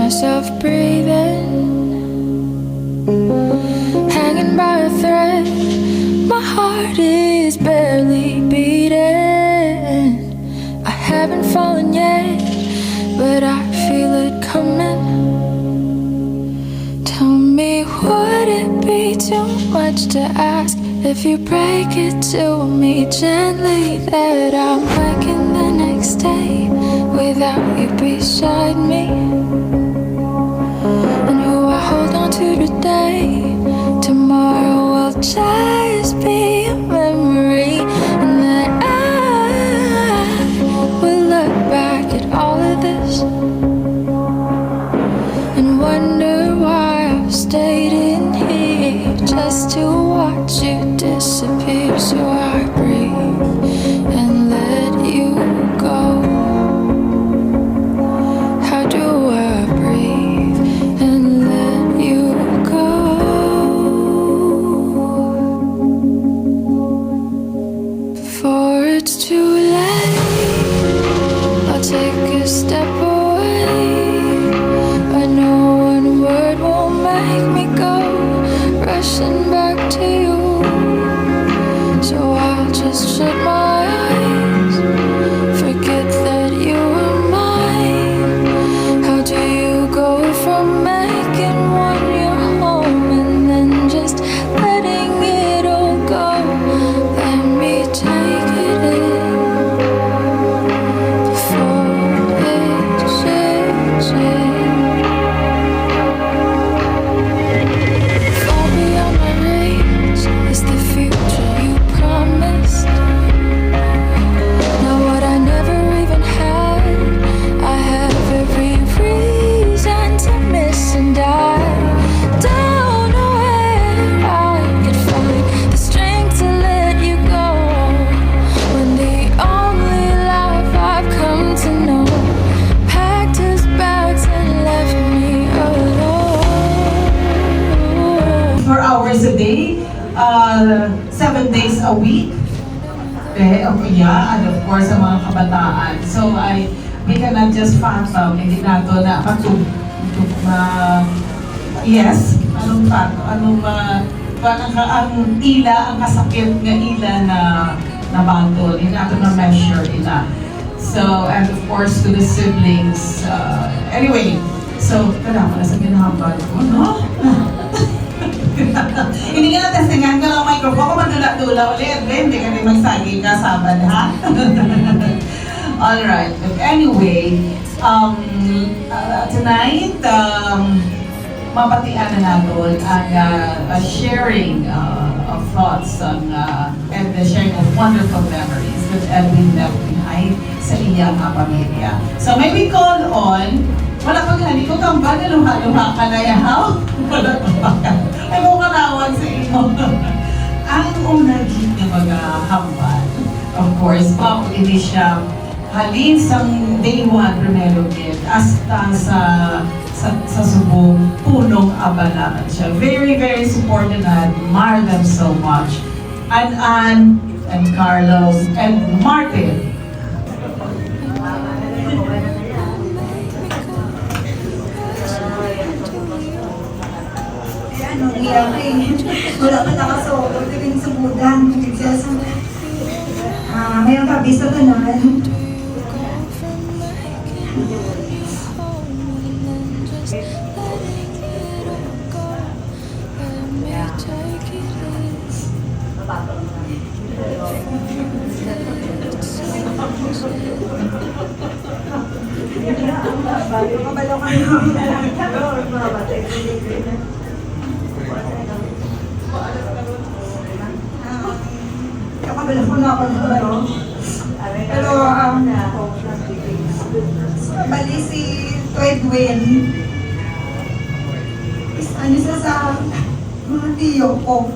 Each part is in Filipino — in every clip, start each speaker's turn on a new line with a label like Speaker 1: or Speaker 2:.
Speaker 1: myself breathing, hanging by a thread. My heart is barely beating. I haven't fallen yet, but I feel it coming. Tell me, would it be too much to ask if you break it to me gently that I'm waking the next day without you beside me? And who I hold on to today, tomorrow will just be a memory. And then I will look back at all of this and wonder why I've stayed in here just to watch you disappear. So I breathe and let you go. How do I breathe and let you go? Before it's too late, I'll take a step away. I know one word won't make me go rushing back to you. So I'll just shut my eyes, forget that you were mine. How do you go from making one your home and then just letting it all go? Let me take it in before it changes. Far beyond my reach is the future you promised. Now what I never even had, I have every reason to miss, and I don't know where I could find the strength to let you go when the only life I've come to know packed his bags and left me alone.
Speaker 2: 4 hours a day, 7 days a week. And of course, sa mga kabataan. So, we cannot just fathom, hindi nato na yes, anong parang ang ila, ang kasakit nga ila na bantol, hindi nato na measure ila. So, and of course, to the siblings. Anyway, so, kada ko na sa ginahambal ko, no? Hindi ka na-testingan ko ng microphone ko, madula-dula ulit. Hindi ka rin magsagi ka sabad, ha? Alright, but anyway, tonight, mapatian na natin ang sharing of thoughts on, and the sharing of wonderful memories that Edwin left behind sa iyang pamilya. So may we call on, wala pag hindi ko kambal na luha-luha ka na yahaw. Wala ka. Ay mo karawag sa imo. Ang unang na mga hambal, of course, Pao ini siya halin sa day one primero gid hasta sa subong punong abalanan siya. Very, very supportive and admire them so much. Ann and Carlos and Martin.
Speaker 3: Wala pa nakasuot, rin sa budang, mayroon ka bisa ganan. Kabalo ka Kakabala ko na ako pero bali si Edwin is ano siya sa mga tiyo ko.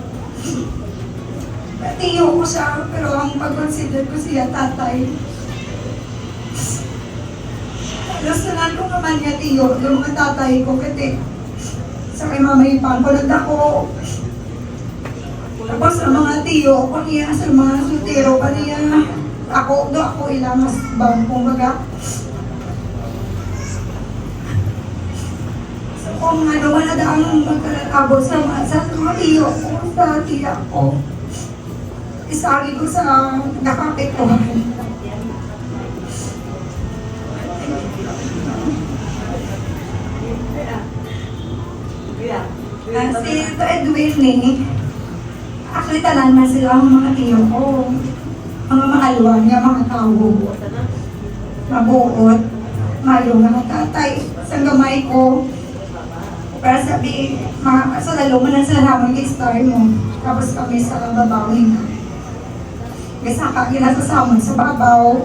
Speaker 3: Tiyo ko siya pero ang pag-consider ko siya tatay. Lasanan ko naman niya tiyo yung mga tatay ko kasi sa kay mama ipang ko nagdako. Tapos sa mga tiyo ko niya, sa mga sutero pa niya, ako ilang mas bang kumbaga. kung ano man na daang magkalabot sa mga tiyo ko, sa tiya ko. Isagi ko sa nakapektuhan. Si ito Edwin ni, actually tanan man sila ang mga tiyo ko. Mga makalwa niya, mga tao. Mabuot, mayo nga tatay, sa gamay ko. Para sabi, sa lalo mo na sa hamon kay-star mo. Tapos kami sa babawin na. Kasi ginasasamon sa babaw.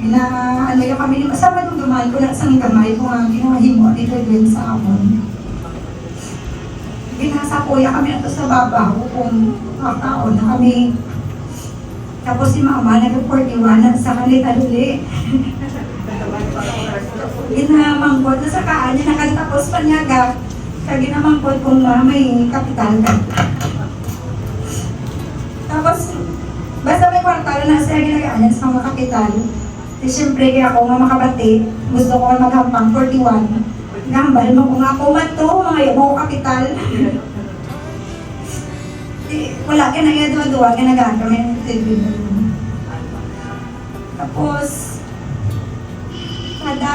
Speaker 3: Ano yung kami, kasama yung gamay ko, nasang gamay ko nga ginahimo dito din sa amon. Binasa kuya kami ito sa babaw kung makakaon na kami. Tapos si mama nag-41 sa kanita duli. Ginamangkot na sa kaan niya, nakatapos pa niya ga. Kaya ginamangkot kung may kapital ka. Tapos, basta may kwartalo na siya ginagaanan sa mga kapital. E siyempre kaya ako nga makabati, gusto ko nga maghampang 41. Gambal mo kung ako man to, mga yabo kapital. Wala ka na iya duwa-duwa, ginagaan kami ng TV. Tapos, kada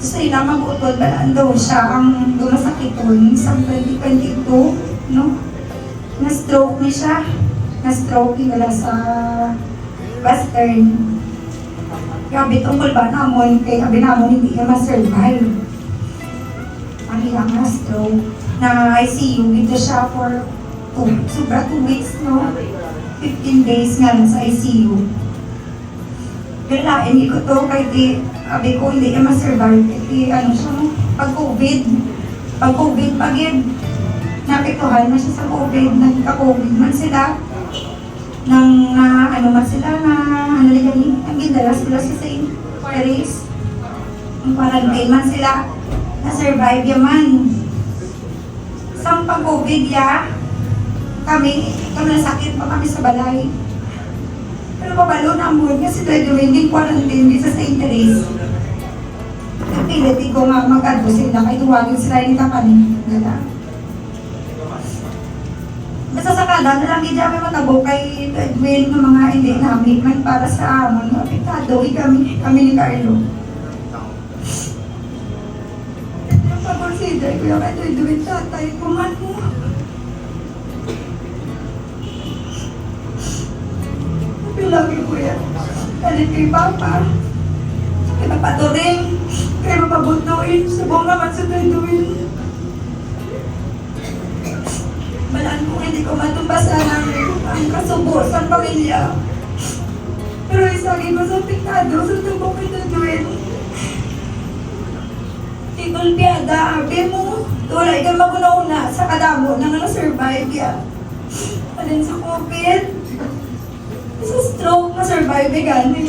Speaker 3: gusto nila mag-utod, balaan daw siya ang dumasakiton sa 2022, no? Na-stroke ni siya. Na-stroke nila sa Western. Grabe tungkol ba namon, kay sabi namon hindi ka ma-survive. Ang iyang na-stroke. Na ICU, dito siya for sobra 2 weeks, no? 15 days nga lang sa ICU. Kaya hindi ko to, kahit sabi ko hindi ka ma-survive. Ano siya, no? Pag-COVID pag-COVID, napektuhan na siya sa COVID, nagka-COVID man sila. Ano man sila, ang gindalas sila sa St. Paris. Ang quarantine man sila, na-survive yaman. Sa pag-COVID kami nasakit pa kami sa balay. Pero pabalo na mo, kasi tayo hindi quarantine di sa St. Paris. Napiliti ko nga mag-advo sila, kay tuwagin sila yung kapanin. Basta sa kada, nalang kami matabo kay Edwin ng mga hindi namin man para sa amon. Apektado, kami ni Carlo. Pag-consider ko yung Edwin tatay, kuman mo. Lagi ko yan. Kalit kay Papa. Kay Papaturing. Kay Mapabutuin. Subong naman sa Edwin. Malaan kung hindi ko matumbasan ang kasubo sa pamilya. Pero isagin ko sa piktado sa tubong kay Edwin. Tigol piyada, abi mo. Wala ikang magunauna sa kadamo na survive yan. Alin sa COVID. Sa stroke na survive gani.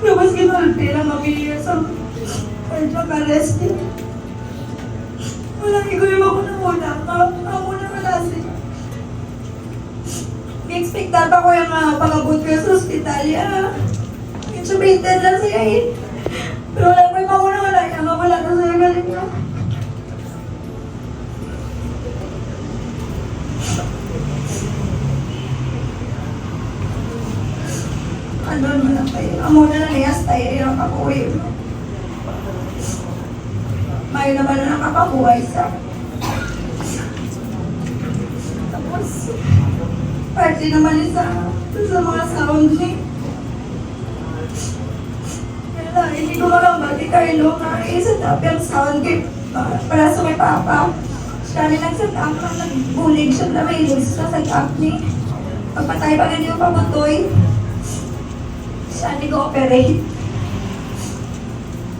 Speaker 3: Labas ginulpi lang kami sa cardiac arrest. Walang ikoy ako na una. Ako na malasi. Expectar pa ko yung pangabot ko sa ospital. Intubated lang siya eh. Pero wala ko yung mauna-una. Wala na siya galing niya. Andun mo lang tayo. Amo na naliyas tayo yung kapuwi. May naman na nakapabuhay sa. Tapos, party naman sa mga sound ni. Kaya hindi ko marambag ni Carlo na isa tap yung sound kay para sa may Papa. Siya rin nag-set-up na nag-bulig siya na may ilis sa set-up ni. Pagpatay pa ganyan yung pabutoy. Siya nag-operate.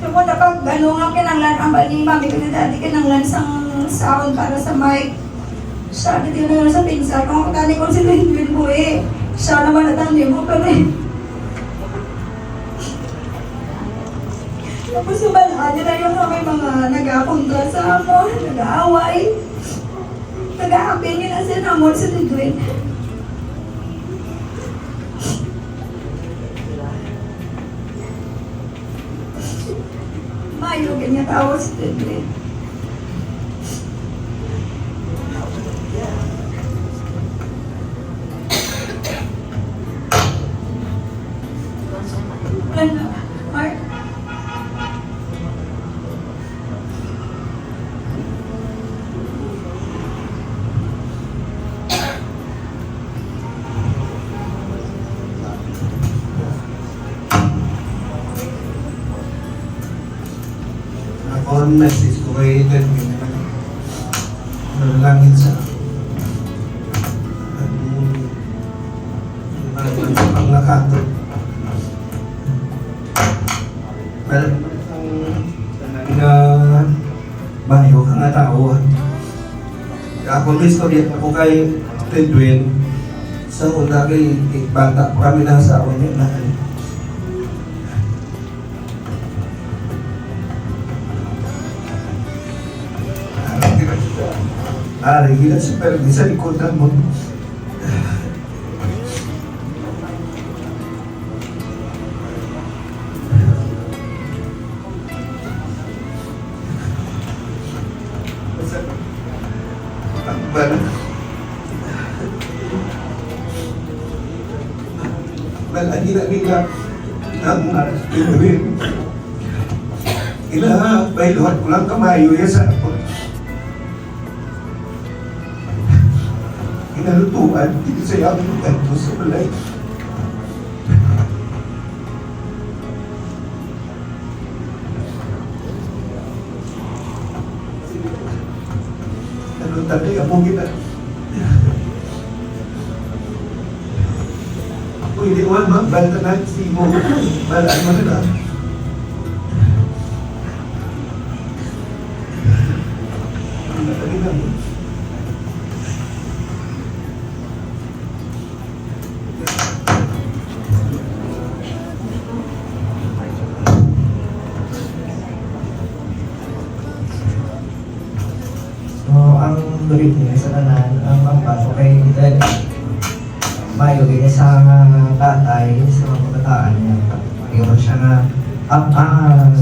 Speaker 3: Yung kung napag gano'n nga kinanglan, ang bali mami ko na dati kinanglan sang sound para sa mic. Siya dito na sa pinsa. Kung katali ko si Edwin ko siya naman natandi mo pero tapos yung balaan nila yung kami mga nag-apunta sa amon, nag-aaway. Nag-aapin nila sa namon sa Edwin. Mayo, ganyan tao si Edwin.
Speaker 4: on message ko kay Edwin naman. Nalangin sa ang nakato. Well, nga bayo ka nga tao. Ako may istorya ako kay Edwin sa una kay bata pa kami nasa awan niya na gila super di sa likod mo. Well, ang ginagila ang Edwin. Bailuhan ko lang kamayo yan sa ako. Inalutuan, hindi sa'yo ang luto sa balay. Nalutan niya po kita. Kung hindi ko man, balta na si mo. Balaan mo na lang.
Speaker 5: So, ang belief niya sa tanan, ang pagpasok kay Ted, mayo niya sa tatay, sa mga kabataan niya. Mayroon siya nga,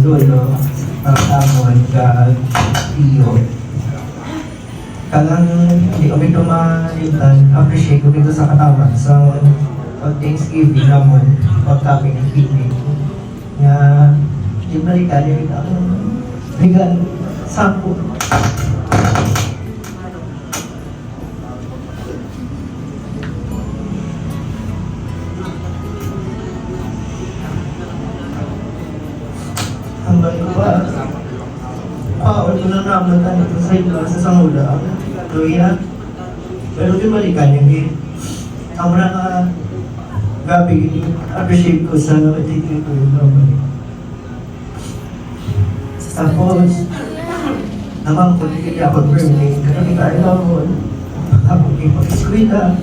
Speaker 5: lolo, para sa amon, ka iyo. Kalang hindi kami tumalintan, appreciate ko dito sa katawan, sa pag-Thanksgiving naman, pag-topping ng picnic. Nga, di balikan, ang ligan, sampo. Hanggang ko ba? Paul ko na naman tayo sa ilo sa sangula. Luya. Pero di balikan yung ang mga gabi, appreciate ko sa natitigil ko yung naman. Tapos, naman ko hindi ako burning. Kaya tayo naman. Tapos yung pag-eskwita.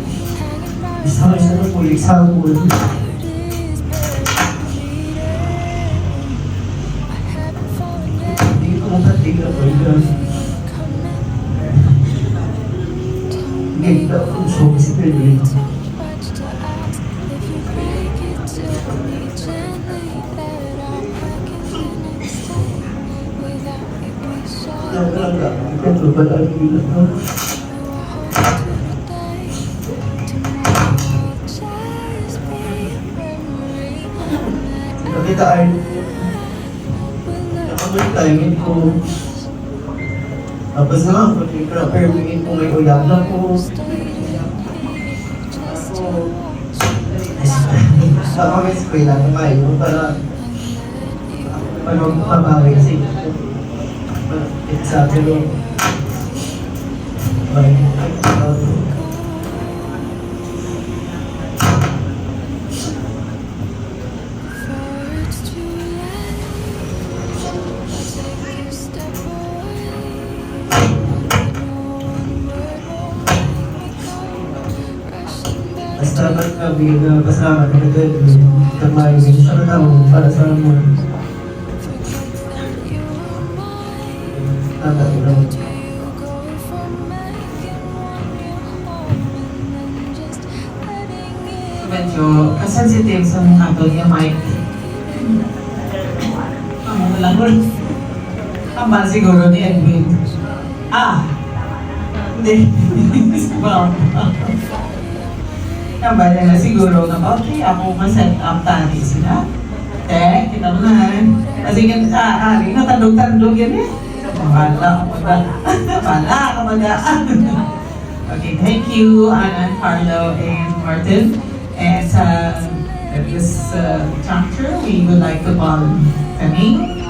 Speaker 5: Isang isa na po yung sabon. Tiga pernah kita usung sendiri. Jangan kita coba lagi lah. Kita ay nakabalik ko. Tapos naman, permingin ko may uyab na po. Sa mga eskwela na mayo para magpapawi kasi sa pero Salamat kami na pasalamat na nagawin kamayo din sa katawang para sa mga tatawag.
Speaker 2: Medyo kasensitive sa mga ito niya, Mike. Ang lang rin. Tama siguro ni Edwin. Hindi. Well, Kambala na siguro na okay, ako ma-set up tani sila. Kita mo na. Kasi ari na tandog-tandog yan eh. Bala ka maga. Okay, thank you, Anna, Carlo, and Martin. And at this juncture, we would like to call Taming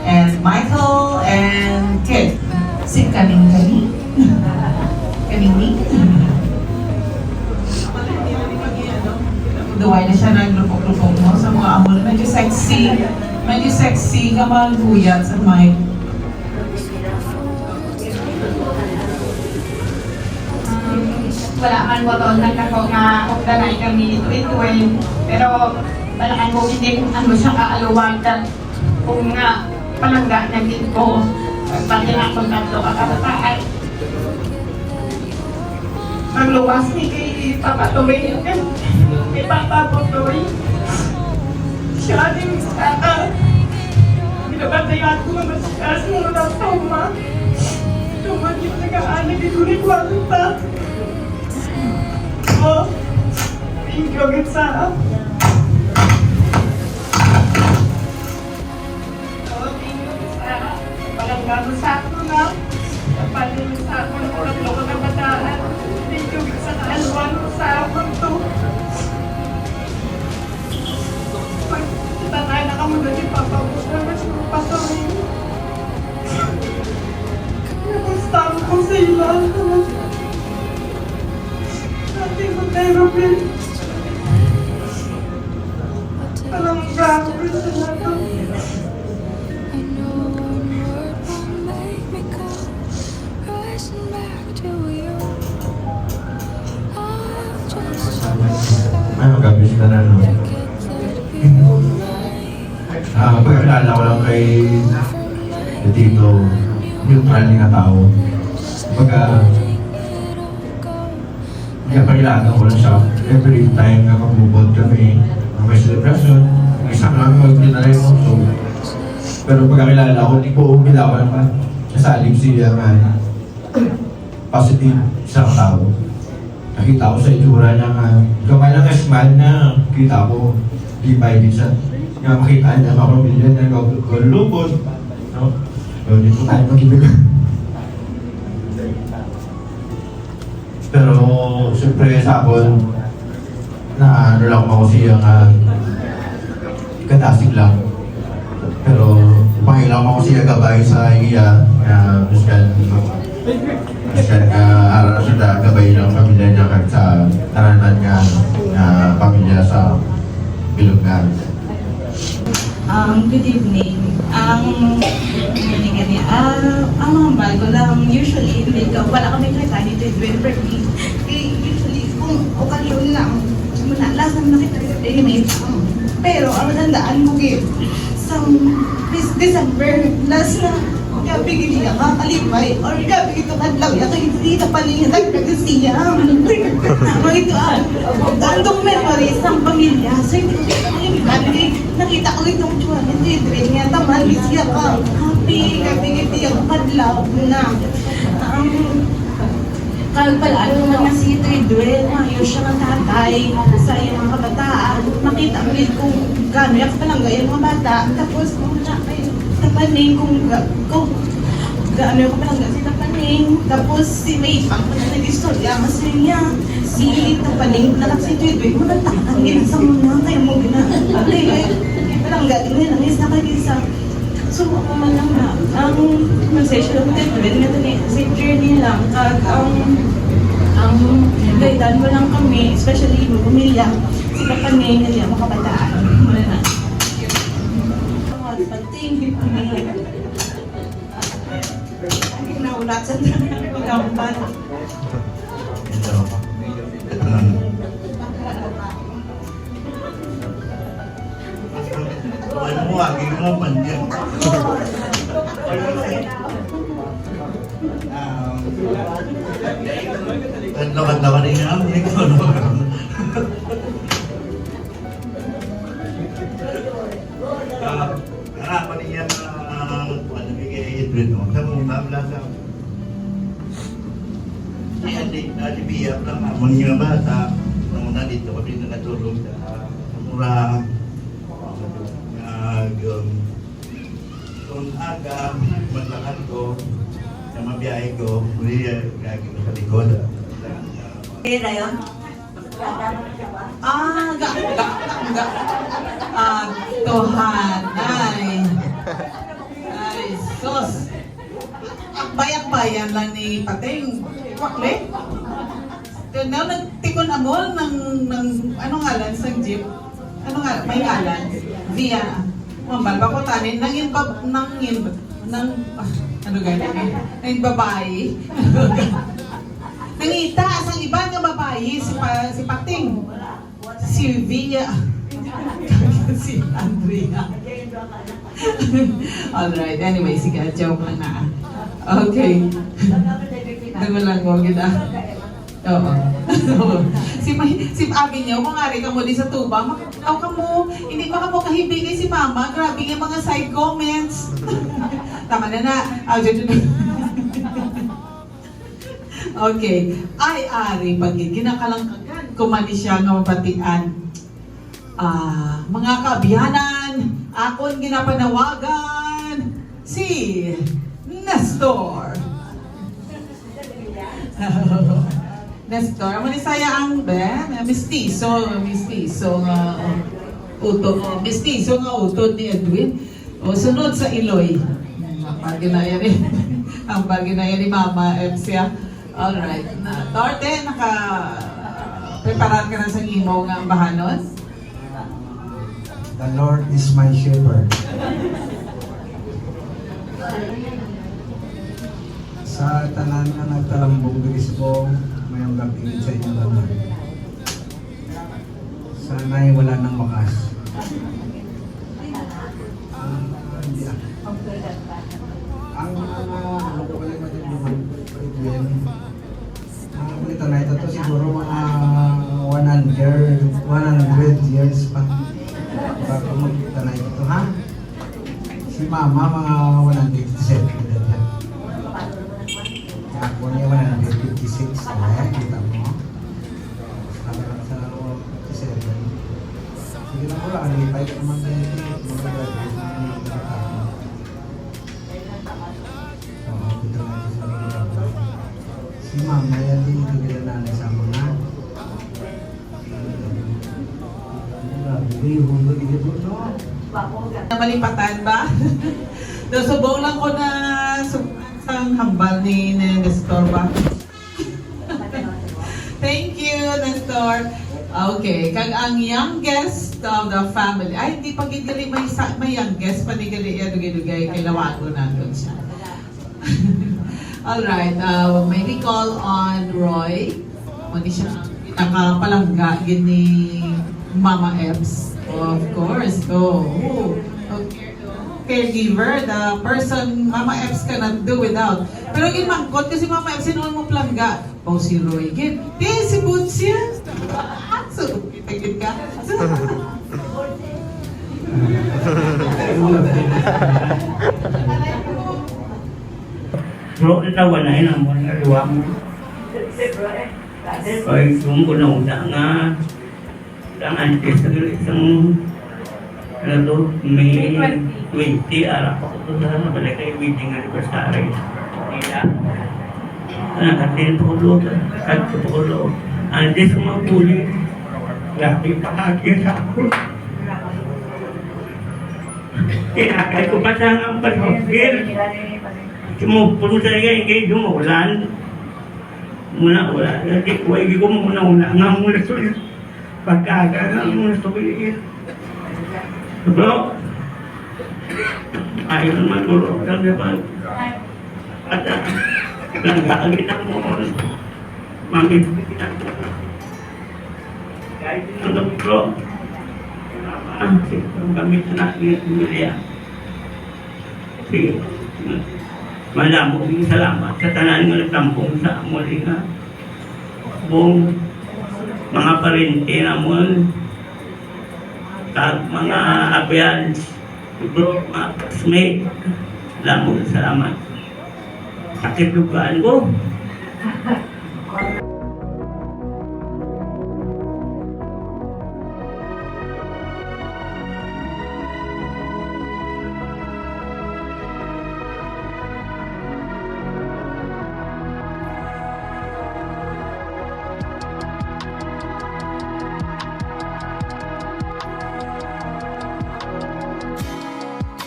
Speaker 2: and Michael and and kid. Si Kaning-Kaning. Kaning-Ning. Duway na siya ng grupo-grupo mo sa mga amol. Medyo sexy. Medyo sexy ka mga guyat sa mic.
Speaker 6: Wala man mo doon nagkako nga ogdanay kami ito-ituin. Pero balakan ko hindi kung ano siya kaaluwagan. Kung nga palangga na din ko. Pati na akong tatlo kakabataan. Magluwas ni kay Papa Toy. Kay Papa Toy. Siya din sa binabantayan ko naman sa kasi mo na tuma. Tuma yung nag-aanag ito ni Kwalita. Oh, thank you agad sa palanggago sa ako na kapalin sa ako ng tatlo ko na bataan. Thank you sa kaalwan mo sa akong to. Tanay na kamo na si Papa ko na mas pasorin. Nagustahan ko sa ilan. Dati ko tayo rin. Alam mo ba ako rin sa lahat.
Speaker 1: I know one word won't make me go rushing back to you. I've just
Speaker 7: Ay, mag-abis ka na, no?
Speaker 1: get that beautiful night
Speaker 7: Pagkakilala ko lang kay Tito, neutral nga tao. Pagka, pagkakilala ko lang siya, every time na magbubod kami, may celebration, isang lang mag-dinalay mo. So, pero pagkakilala ko, hindi ko umilawan naman. Nasalim siya nga, positive isang tao. Nakita ko sa itsura niya nga, kamay lang smile na kita ko, di ba minsan, nga makita niya mga pamilya na nagulubod. No? So, hindi po tayo mag-ibig. Pero, siyempre sa akin, na ano lang ako siya nga, katasig lang. Pero, pangilang ako siya gabay sa iya, na muskan araw na siya gabay ng pamilya niya kahit sa taranan nga na pamilya sa Bilungan.
Speaker 8: Good evening. Ang mga bago lang, usually, wala kami kahit ani to Edwin usually, kung okasyon lang, muna, last time nakita sa inmates. Pero, ang tandaan ko sa December, last na, gabi gini ka kalipay, or gabi ito kadlaw, hindi na palingin, nagkagasiya. Mga ito, andong memories ng pamilya. So, hindi ko nakita ko itong tsura nito, Edwin, nga taman, siya ka. Happy, gabi ito yung kadlaw na. Kalpalaan naman nga si Edwin, ayos siya ng tatay sa iyong mga kabataan. Makita mo rin kung gano'n yung palangga yung mga bata. Tapos, tapaning kung gaano yung palangga si tapaning. Tapos, si May Pang pa na nag-istorya, mas niya si tapaning na si Edwin, manantakan gina sa mga kayo mo gina. Okay, palangga, tingnan lang, isa kag-isa. So, ako man lang na, ang conversation ng Edwin, nga si journey lang, kag ang gaidan mo lang kami, especially mo pamilya, si Kapaning, nila mga kabataan. Muna na. Pagtingin ko na. Ang ginaulat sa pagkakampan.
Speaker 7: Ano mo, aging mo pandiyan. Lawan-lawan rin nga, hindi ko naman. Harapan niya ano bigay Edwin mo. Sa mga blasa. Di biyap lang naman yung bata. Nung nandito kami na natulog sa mura. Kung aga, maglakad ko, na mabiyahe ko, muli gagawin sa likod.
Speaker 8: Pera yun?
Speaker 2: Tuhan, ay, sus. bayan lang ni Pateng. Wakle. Now, nagtikon amol ng ano ngalan sa jeep? Ano nga, may ngalan? Via. Mambal ba ko tanin? Ano ganyan? Nangin babae. Nangita, asang iba nga babae, si Pating. Si Via. Si Andrea. Alright, anyway, sige, joke lang na. Okay. Nagwalang ko kita. Oo. Si Abi niyo, kung ari ka mo di sa tuba, makakataw ka mo, hindi ba ka mo kahibigay si Mama? Grabe yung mga side comments. Tama na. Okay. Ay, ari, pag ginakalangkagan, kumani siya nga mapatian. Mga kaabyanan, akon ginapanawagan, si Nestor. Nestor, mo ni saya ang mestizo nga utod ni Edwin. O sunod sa Iloy. Ang bagay na yan ni Mama Epsia. Alright. Torte, preparar ka na sa imo nga bahanon?
Speaker 5: The Lord is my shepherd. Sa tanan na nagtalambong birisbo, mayong gabingin sa inyong laman. Sana'y wala nang wakas. Ang ano ko lang matulungan ang kulita na ito siguro mga 100 years pa bago magkita na ito, ha? Si Mama mga 157 edad yan. Ako niya 156, kita mo. Hanggang sa 57. Sige na ko lang, alipay ka naman tayo dito. Mag-graduate na yung nakakama. Oo, dito na ito sa mag-graduate. Si Mama yan din ito nilalala sa mga
Speaker 2: Namalipatan ba? Subong lang ko na sang hambal ni Nestor ba? Thank you, Nestor. Okay, kag ang youngest of the family. Ay, hindi pa gigali may youngest pa ni gali dugay kay lawago na doon siya. Alright, maybe call on Roy. Mali siya nakapalangga gini Mama Ebbs. Of course. Caregiver, the person Mama Ebbs cannot do without. Pero ginmangkot kasi Mama Ebbs sinuon mo plangga. Si Roy. Si Boots yan. So, itigit ka.
Speaker 9: Bro, natawa na yun ang mga nariwa mo. Ay, kung una nga, ang antes sa isang may 20 araw ako ito sa nabalik ay wedding anniversary. Nakatin po ulo, nakatin po ulo. Antes mga puli, grabe pakakir ako. Kinakay ko pa sa ang pag-hokir. Sumupun sa iya, hindi umulan. Muna wala, hindi ko muna nga muna sulit. Pagkaga nga muna sulit. Bro, ayaw naman tulog lang naman. At nagkakagit mo mamit kita mo. Kahit ano bro, ang gamit na nila. Sige. Malamo yung salamat sa tanan nga nagtampong sa muli nga buong mga parente namon mga abyan bro, mga classmate lamo salamat sakit lugaan ko.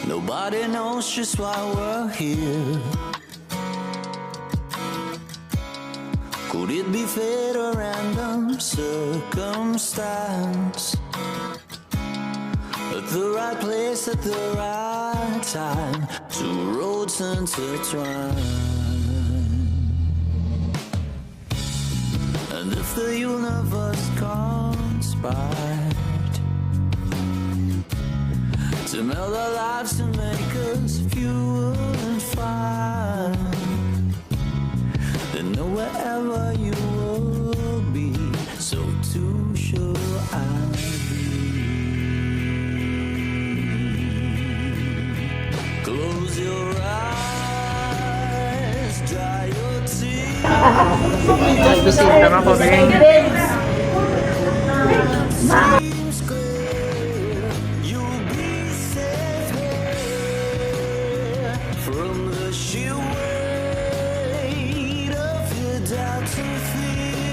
Speaker 10: Nobody knows just why we're here. Could it be fate or random circumstance? At the right place at the right time, two roads intertwine. And if the universe conspired to meld our lives to make us fewer and fine, then know wherever you will be, so too shall I be. Close your eyes, dry your tears. Seems clear you'll be safe here from the sheer weight of your doubts and fears.